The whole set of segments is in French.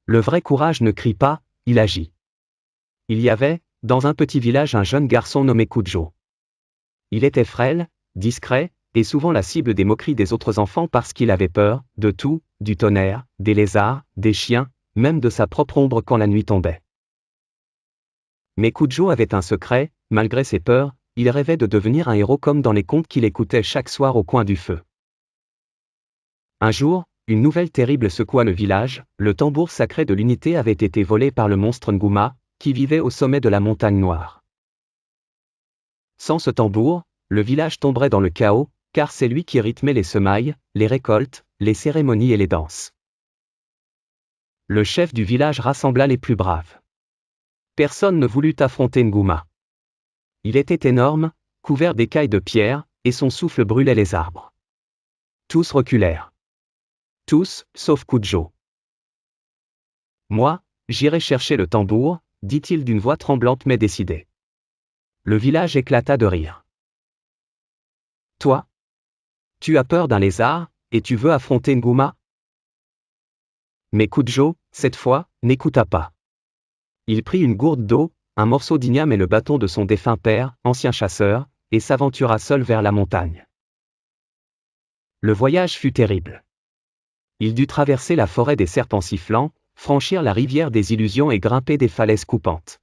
Le vrai courage ne crie pas, il agit. Il y avait, dans un petit village, un jeune garçon nommé Kujo. Il était frêle, discret, et souvent la cible des moqueries des autres enfants parce qu'il avait peur, de tout, du tonnerre, des lézards, des chiens, même de sa propre ombre quand la nuit tombait. Mais Kujo avait un secret, malgré ses peurs, il rêvait de devenir un héros comme dans les contes qu'il écoutait chaque soir au coin du feu. Un jour, une nouvelle terrible secoua le village, le tambour sacré de l'unité avait été volé par le monstre Nguma, qui vivait au sommet de la montagne noire. Sans ce tambour, le village tomberait dans le chaos, car c'est lui qui rythmait les semailles, les récoltes, les cérémonies et les danses. Le chef du village rassembla les plus braves. Personne ne voulut affronter Nguma. Il était énorme, couvert d'écailles de pierre, et son souffle brûlait les arbres. Tous reculèrent. Tous, sauf Kujo. Moi, j'irai chercher le tambour, dit-il d'une voix tremblante mais décidée. Le village éclata de rire. Toi? Tu as peur d'un lézard, et tu veux affronter Nguma? Mais Kujo, cette fois, n'écouta pas. Il prit une gourde d'eau, un morceau d'igname et le bâton de son défunt père, ancien chasseur, et s'aventura seul vers la montagne. Le voyage fut terrible. Il dut traverser la forêt des serpents sifflants, franchir la rivière des illusions et grimper des falaises coupantes.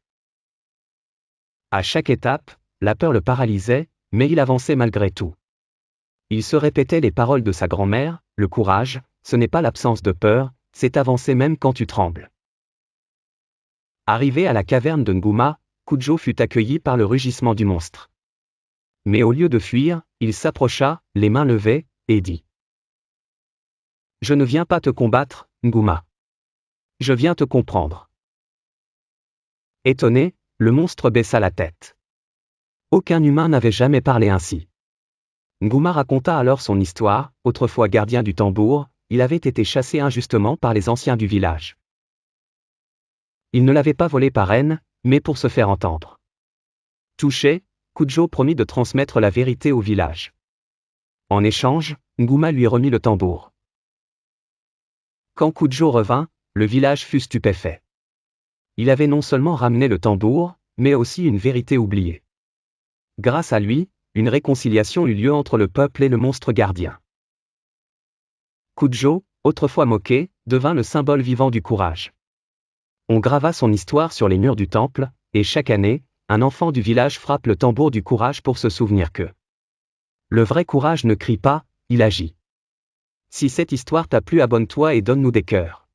À chaque étape, la peur le paralysait, mais il avançait malgré tout. Il se répétait les paroles de sa grand-mère, le courage, ce n'est pas l'absence de peur, c'est avancer même quand tu trembles. Arrivé à la caverne de Nguma, Kujo fut accueilli par le rugissement du monstre. Mais au lieu de fuir, il s'approcha, les mains levées, et dit: Je ne viens pas te combattre, Nguma. Je viens te comprendre. Étonné, le monstre baissa la tête. Aucun humain n'avait jamais parlé ainsi. Nguma raconta alors son histoire. Autrefois gardien du tambour, il avait été chassé injustement par les anciens du village. Il ne l'avait pas volé par haine, mais pour se faire entendre. Touché, Kujo promit de transmettre la vérité au village. En échange, Nguma lui remit le tambour. Quand Kujo revint, le village fut stupéfait. Il avait non seulement ramené le tambour, mais aussi une vérité oubliée. Grâce à lui, une réconciliation eut lieu entre le peuple et le monstre gardien. Kujo, autrefois moqué, devint le symbole vivant du courage. On grava son histoire sur les murs du temple, et chaque année, un enfant du village frappe le tambour du courage pour se souvenir que le vrai courage ne crie pas, il agit. Si cette histoire t'a plu, abonne-toi et donne-nous des cœurs.